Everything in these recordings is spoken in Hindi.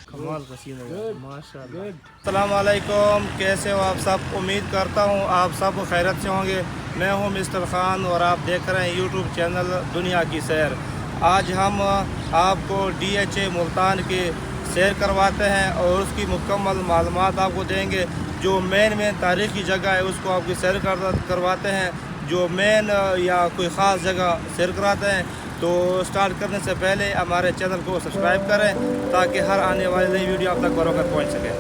कमाल का सीन है माशाल्लाह। अस्सलाम वालेकुम, कैसे हो आप सब? उम्मीद करता हूँ आप सब खैरत से होंगे। मैं हूँ मिस्टर ख़ान और आप देख रहे हैं यूट्यूब चैनल दुनिया की सैर। आज हम आपको DHA मुल्तान की सैर करवाते हैं और उसकी मुकम्मल मालूमात आपको देंगे। जो मेन तारीख़ी जगह है उसको आपकी सैर करवाते हैं। जो मेन या कोई ख़ास जगह सैर कराते हैं। तो स्टार्ट करने से पहले हमारे चैनल को सब्सक्राइब करें ताकि हर आने वाली नई वीडियो आप तक बरोबर पहुंच सके।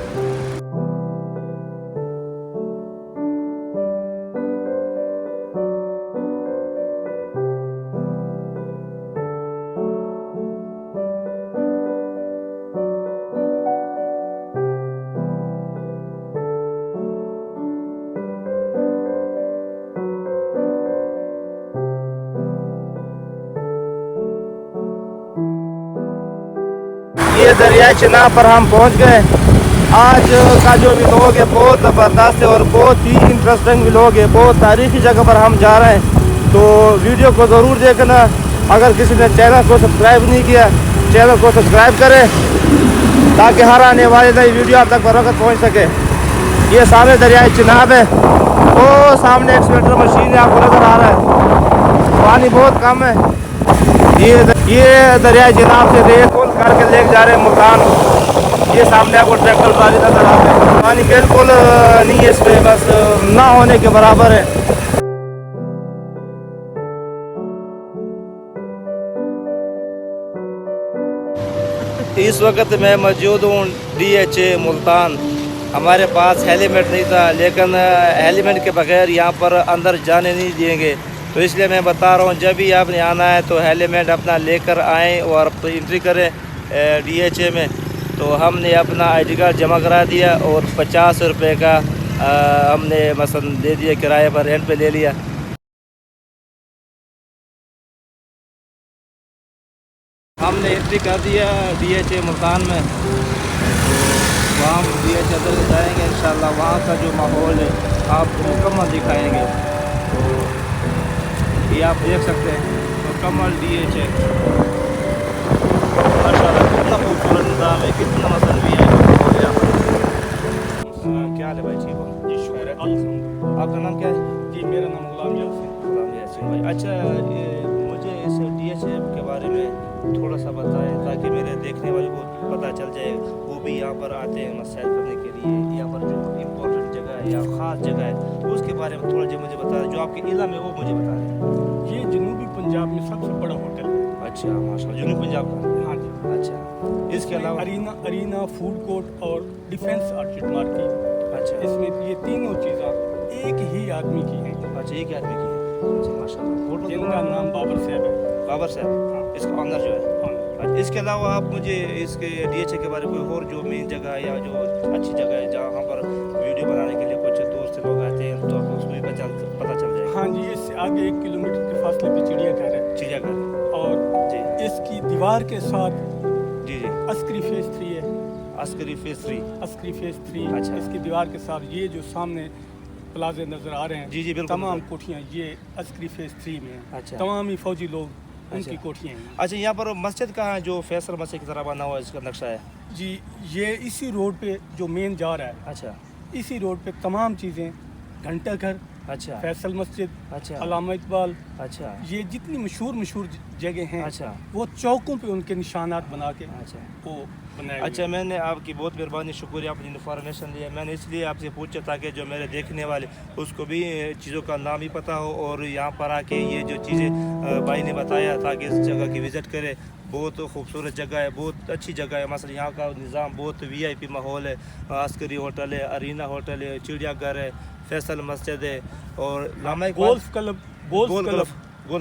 ये दरिया चिनाब पर हम पहुंच गए। आज का जो व्लॉग है बहुत ज़बरदस्त है और बहुत ही इंटरेस्टिंग व्लॉग है। बहुत तारीखी जगह पर हम जा रहे हैं, तो वीडियो को ज़रूर देखना। अगर किसी ने चैनल को सब्सक्राइब नहीं किया, चैनल को सब्सक्राइब करें ताकि हर आने वाली नई वीडियो आप तक बरोबर पहुँच सके। ये सामने दरिया चिनाब है, वो सामने एक्सकेवेटर मशीन है, आपको नज़र आ रहा है। पानी बहुत कम है। ये दरिया चिनाब से रेत खोल करके लेके जा रहे हैं मुल्तान। ये सामने आपको ट्रैक्टर ट्राली नजर आ रहा है। पानी बिल्कुल नहीं है इसमें, बस ना होने के बराबर है। इस वक्त मैं मौजूद हूँ DHA मुल्तान। हमारे पास हेलमेट नहीं था, लेकिन हेलमेट के बगैर यहाँ पर अंदर जाने नहीं देंगे। तो इसलिए मैं बता रहा हूँ, जब भी आपने आना है तो हेलमेट अपना लेकर आएँ और एंट्री करें DHA में। तो हमने अपना ID कार्ड जमा करा दिया और 50 रुपये का हमने मसलन दे दिया, किराए पर रेंट पे ले लिया। हमने एंट्री कर दिया DHA मुल्तान में। वहाँ DHA अंदर जाएंगे इंशाल्लाह। वहाँ का जो माहौल है आपको मुकम्मल दिखाएंगे। तो ये आप देख सकते हैं मुकम्मल DHA माशाल्लाह, कितना खूबसूरत निज़ाम है, कितना मसलन भी है। क्या हाल है भाई? ठीक हो जी? शुक्र है। आपका नाम क्या है? जी मेरा नाम गुलाम यासीन भाई। अच्छा, मुझे इस DHA के बारे में थोड़ा सा बताएं ताकि मेरे देखने वाले को पता चल जाए। वो भी यहाँ पर आते हैं सैर करने के लिए। यहाँ पर जो इम्पोर्टेंट जगह है या ख़ास जगह है उसके बारे में थोड़ा जो मुझे बता दें। जो आपके इलाके में वो मुझे बता दें। ये जनूबी पंजाब में सबसे बड़ा होटल है। अच्छा माशाल्लाह, जनूबी पंजाब का? हाँ जी। अच्छा, इसके अलावा अरीना फूड कोर्ट और डिफेंस आर्किड मार्केट। अच्छा, इसमें ये तीनों चीज़ें एक ही आदमी की हैं। अच्छा, एक आदमी की है। अच्छा माशाल्लाह। होटल जिनका नाम बाबर साहब है। बाबर साहब, हाँ। इसका ऑनर जो है। हाँ। अच्छा, इसके अलावा आप मुझे इसके DHA के बारे में कोई और जो मेन जगह है या जो अच्छी जगह है जहाँ पर वीडियो बनाने के लिए कुछ दोस्त लोग आते हैं, तो आप उसको भी पता चल जाएगा। हाँ जी, इससे आगे 1 किलोमीटर के फासले पे चिड़ियाघर है। चिड़ियाघर और जी इसकी दीवार के साथ जी जी। अस्करी फेज 3 है। अस्करी फेज 3। अस्करी फेज 3। अच्छा। इसकी दीवार के साथ ये जो सामने प्लाजे नज़र आ रहे हैं, जी जी बिल्कुल। तमाम कोठियाँ ये अस्करी फेज 3 में हैं। अच्छा। तमाम ही फौजी लोग उनकी अच्छा। कोठियाँ हैं। अच्छा, यहाँ पर मस्जिद कहाँ है जो फैसल मस्जिद की तरह बना हुआ है, इसका नक्शा है? जी, ये इसी रोड पे जो मेन जा रहा है, अच्छा इसी रोड पे तमाम चीज़ें, घंटा घर, अच्छा फैसल मस्जिद, अच्छा अल्लामा इकबाल, अच्छा ये जितनी मशहूर जगह हैं, अच्छा वो चौकों पे उनके निशानात बना के अच्छा वो बनाए अच्छा। मैंने आपकी बहुत मेहरबानी, शुक्रिया, आपने इन्फॉर्मेशन दिया। मैंने इसलिए आपसे पूछा ताकि जो मेरे देखने वाले उसको भी चीज़ों का नाम ही पता हो और यहाँ पर आके ये जो चीज़ें भाई ने बताया ताकि इस जगह की विज़िट करे। बहुत खूबसूरत जगह है, बहुत अच्छी जगह है। मसलन यहाँ का निज़ाम बहुत VIP माहौल है। अस्करी होटल है, अरीना होटल है, चिड़ियाघर है, फैसल मस्जिद है और लामा गोल्फ क्लब, गोल्फ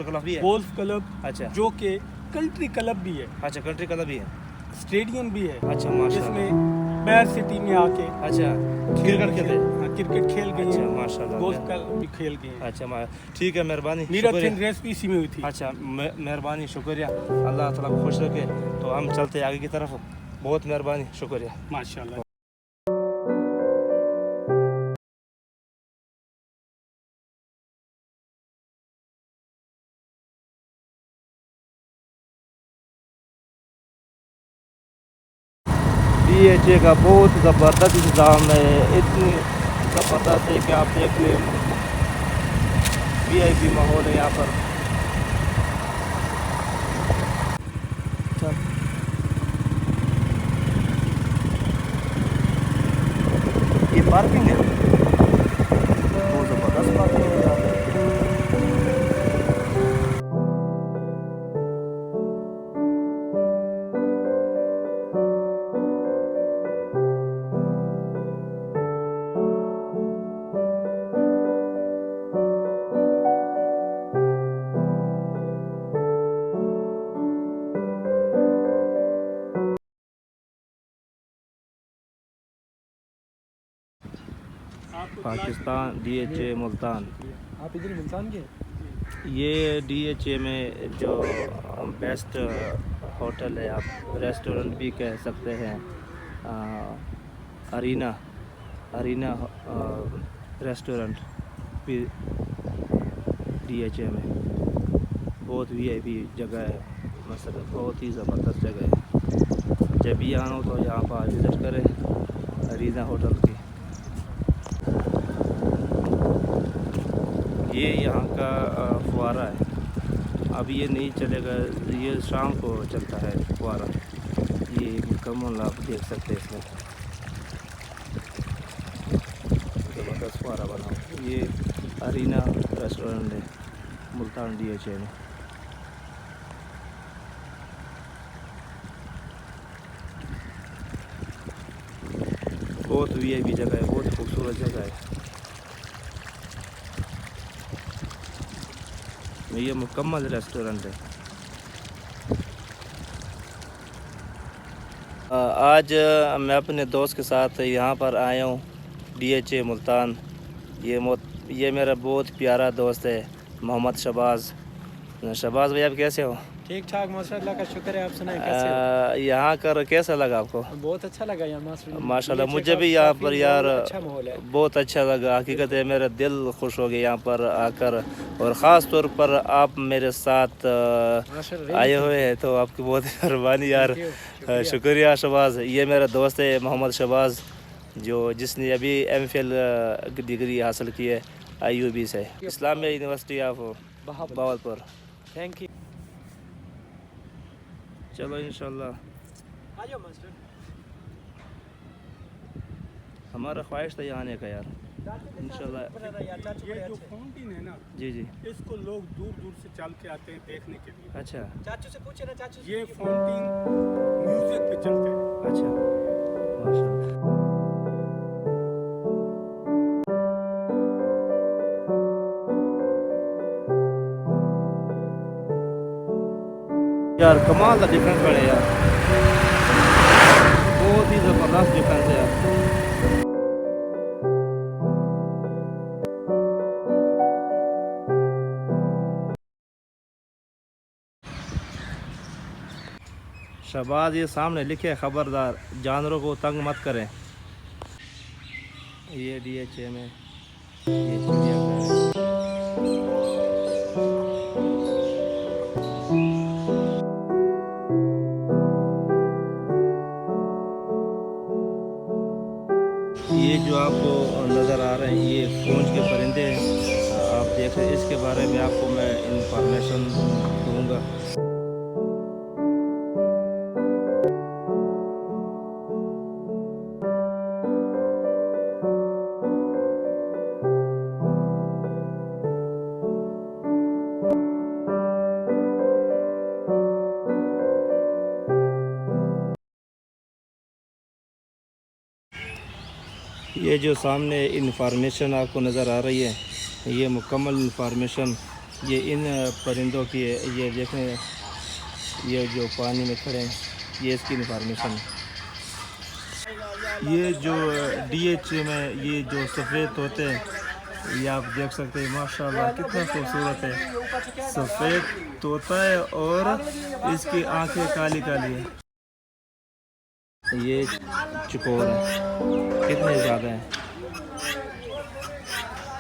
क्लब भी है। गोल्फ क्लब, अच्छा, जो कि कंट्री क्लब भी है। अच्छा, कंट्री क्लब भी है। स्टेडियम भी है। अच्छा माशाल्लाह। इसमें बैर सिटी में आके अच्छा, क्रिकेट खेलते हैं? हाँ, क्रिकेट खेल गए अच्छा हैं, माशाल्लाह। गोल्फ क्लब भी खेल गए हैं। अच्छा ठीक है, मेहरबानी, मीरा शुक्रिया। थिन रेस भी इसी में हुई थी। अच्छा मेहरबानी, शुक्रिया। अल्लाह ताला को खुश रखे। तो हम चलते आगे की तरफ। बहुत मेहरबानी, शुक्रिया। माशाल्लाह। DHA का बहुत ज़बरदस्त इंतज़ाम है, इतनी ज़बरदस्त है कि आप देख लें, VIP माहौल है यहाँ पर। ये पार्किंग है, बहुत ज़बरदस्त पार्किंग है यहाँ पर। पाकिस्तान DHA मुल्तान, आप इधर मुल्तान के? ये DHA में जो बेस्ट होटल है, आप रेस्टोरेंट भी कह सकते हैं, अरीना रेस्टोरेंट भी DHA में बहुत VIP जगह है, मतलब बहुत ही ज़बरदस्त जगह है। जब भी आना हो तो यहाँ पर विज़िट करें अरीना होटल की। ये यहाँ का फुवारा है, अब ये नहीं चलेगा, ये शाम को चलता है फुवारा। ये मुकम्मल आप देख सकते हैं, इसमें ज़बरदस्त फुवारा बना हुआ। ये अरीना रेस्टोरेंट है मुल्तान DHA में। बहुत VIP जगह है, बहुत खूबसूरत जगह है। ये मुकम्मल रेस्टोरेंट है। आज मैं अपने दोस्त के साथ यहाँ पर आया हूँ DHA मुल्तान। ये मेरा बहुत प्यारा दोस्त है मोहम्मद शहबाज। शहबाज भाई, आप कैसे हो? ठीक ठाक माशाल्लाह का शुक्र है। आप सुनाएं कैसे हो? यहाँ कर कैसा लगा आपको? बहुत अच्छा लगा यार माशाल्लाह, मुझे भी यहाँ पर यार अच्छा माहौल है, बहुत अच्छा लगा। हकीकत है, मेरा दिल खुश हो गया यहाँ पर आकर, और ख़ास तौर पर आप मेरे साथ आए हुए हैं तो आपकी बहुत मेहरबानी यार, शुक्रिया शहबाज। ये मेरा दोस्त है मोहम्मद शहबाज, जिसने अभी MPhil की डिग्री हासिल की है IUB से, Islamia university of Bahawalpur. Thank you. चलो इंशाल्लाह, आ जाओ मास्टर। हमारा ख्वाहिश था यहाँ आने का यार, इंशाल्लाह। ये जो फाउंटेन है ना, जी, इसको लोग दूर दूर से चल के आते हैं देखने के लिए। अच्छा। चाचू से पूछे ना, चाचू ये फाउंटेन म्यूजिक पे चलते हैं। अच्छा, माशाल्लाह। यार कमाल का डिफरेंस पड़े यार, बहुत ही ज़बरदस्त डिफरेंस है यार। शहबाज, ये सामने लिखे खबरदार जानवरों को तंग मत करें। ये DHA में ये चिड़ियाघर है। ये जो आपको नज़र आ रहे हैं, ये पूंछ के परिंदे हैं, आप देख रहे हैं। इसके बारे में आपको मैं इंफॉर्मेशन दूंगा। ये जो सामने इंफॉर्मेशन आपको नज़र आ रही है, ये मुकम्मल इंफॉर्मेशन ये इन परिंदों की है। ये देखें, ये जो पानी में खड़े हैं, ये इसकी इंफॉर्मेशन है। ये जो DHA में ये जो सफ़ेद तोते हैं, ये आप देख सकते हैं, माशाल्लाह कितना खूबसूरत है। सफ़ेद तोता है और इसकी आंखें काली काली है। ये चकोर है, कितने ज़्यादा हैं।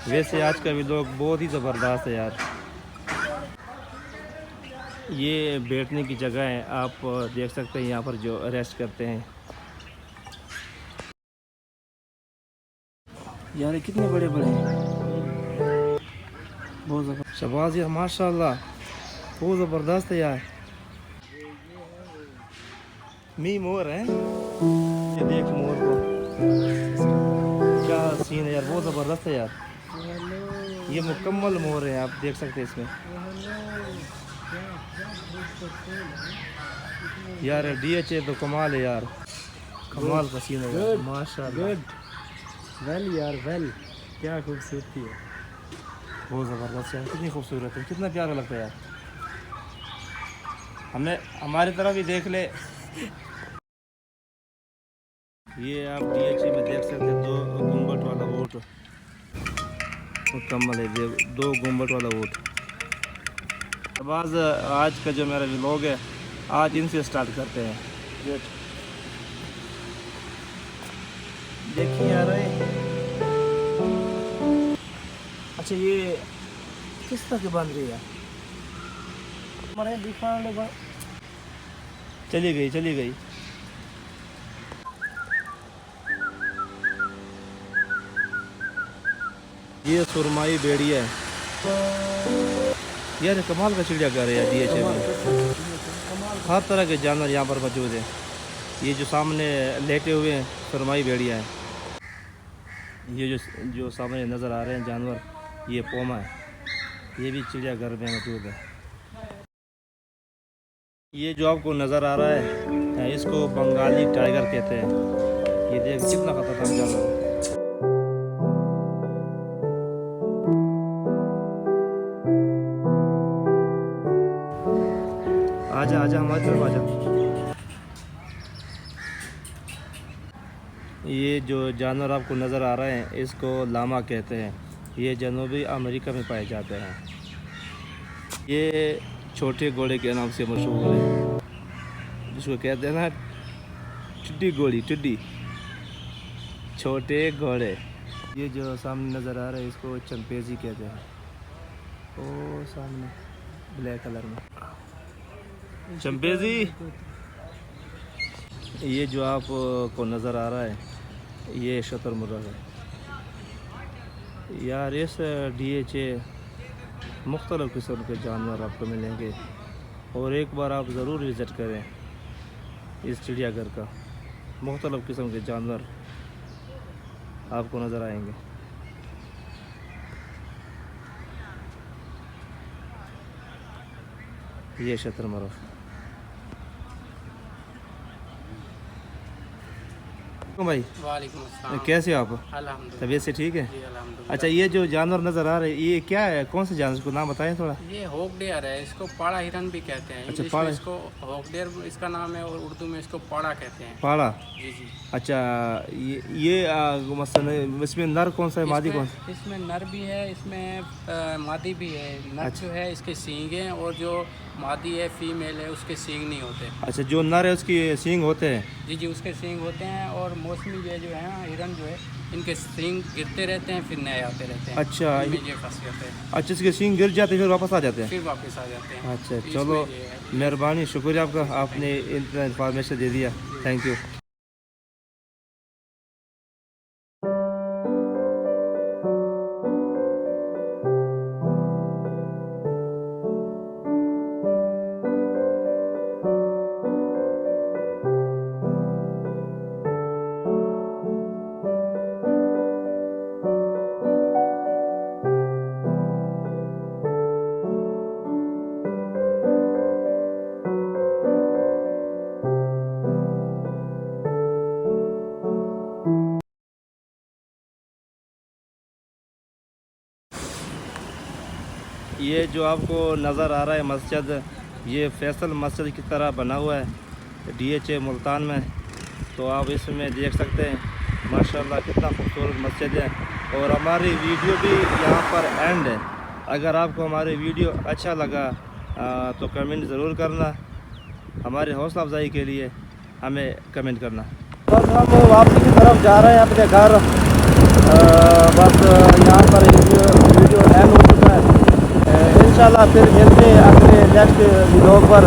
वैसे आज का भी लोग बहुत ही ज़बरदस्त है यार। ये बैठने की जगह है, आप देख सकते हैं यहाँ पर जो रेस्ट करते हैं। यार ये कितने बड़े बड़े हैं, बहुत ज़बरदस्त। शहबाज यार माशाल्लाह बहुत ज़बरदस्त है यार। मी मोर है, ये देख मोर को, क्या सीन है यार, बहुत ज़बरदस्त है यार। ये मुकम्मल मोर है, आप देख सकते हैं इसमें यार। DHA तो कमाल है यार, कमाल का सीन है यार माशाल्लाह। वेल यार वेल, क्या खूबसूरती है, बहुत ज़बरदस्त है, कितनी खूबसूरत है, कितना प्यारा लगता है यार। हमें हमारी तरफ ही देख ले। ये आप DHA में देख सकते हैं, 2 गुम्बद वाला वोट मुकम्मल है, 2 गुम्बद वाला वोट। अब आज का जो मेरा व्लॉग है, आज इनसे स्टार्ट करते हैं। देखिए यार, अच्छा ये किस तरह के बन रही है, हमारे दिखा, चली गई चली गई। ये सुरमाई भेड़िया है यार, कमाल का चिड़ियाघर है यार DHA में, हर तरह के जानवर यहाँ पर मौजूद हैं। ये जो सामने लेटे हुए हैं सुरमाई भेड़िया है, ये जो सामने नज़र आ रहे हैं जानवर, ये पोमा है, ये भी चिड़ियाघर में मौजूद है। ये जो आपको नज़र आ रहा है, इसको बंगाली टाइगर कहते हैं। ये देख कितना खतरनाक जानवर है। आजा आजा हमारी तरफ आजा। ये जो जानवर आपको नज़र आ रहे हैं, इसको लामा कहते हैं। ये जनूबी अमेरिका में पाए जाते हैं। ये छोटे घोड़े के नाम से मशहूर है, जिसको कहते हैं ना टिड्डी घोड़ी, टिड्डी छोटे घोड़े। ये जो सामने नज़र आ रहा है, इसको चंपेजी कहते हैं। ओ सामने ब्लैक कलर में चंपेजी। ये जो आपको नज़र आ रहा है, ये शुतुरमुर्ग है यार। इस DHA मुख्तलिफ़ किस्म के जानवर आपको मिलेंगे, और एक बार आप ज़रूर विज़िट करें इस चिड़ियाघर का। मुख्तलिफ़ किस्म के जानवर आपको नज़र आएंगे। ये शुतुरमुर्ग। भाई वालेकुम अस्सलाम। कैसे हो आप? अल्हम्दुलिल्लाह। तबीयत से ठीक है? जी अल्हम्दुलिल्लाह। अच्छा ये जो जानवर नज़र आ रहे हैं, ये क्या है, कौन से जानवर, को नाम बताएं थोड़ा। ये हॉक डेयर है, इसको पाड़ा हिरन भी कहते हैं। अच्छा, इंग्लिश पाड़ा। में इसको हॉक डेयर इसका नाम है, और उर्दू में इसको पाड़ा कहते हैं। पाड़ा। जी जी। अच्छा ये मसलन इसमें नर कौन सा है, मादी कौन सा? इसमें नर भी है, इसमें मादी भी है। नर जो है इसके सींग हैं, और जो मादी है फीमेल है उसके सींग नहीं होते। अच्छा जो नर है उसकी सींग होते हैं? जी जी, उसके सींग होते हैं। और मौसमी ये जो है हिरन जो है, इनके सींग गिरते रहते हैं, फिर नए आते रहते हैं। अच्छा इनमें ये खासियत है। अच्छा इसके सींग गिर जाते हैं फिर वापस आ जाते हैं? फिर वापस आ जाते हैं। अच्छा इसमें चलो, ये है। मेहरबानी, शुक्रिया आपका, आपने इतना इन्फॉर्मेशन दे दिया, थैंक यू। ये जो आपको नज़र आ रहा है मस्जिद, ये फैसल मस्जिद की तरह बना हुआ है DHA मुल्तान में। तो आप इसमें देख सकते हैं माशाल्लाह कितना खूबसूरत मस्जिद है। और हमारी वीडियो भी यहाँ पर एंड है। अगर आपको हमारी वीडियो अच्छा लगा तो कमेंट ज़रूर करना, हमारे हौसला अफजाई के लिए हमें कमेंट करना। बस हम वापसी की तरफ जा रहे हैं अपने घर। बस यहाँ पर वीडियो एंड हो चुका है। इंशाल्लाह फिर मिलते हैं अगले नेक्स्ट व्लॉग पर।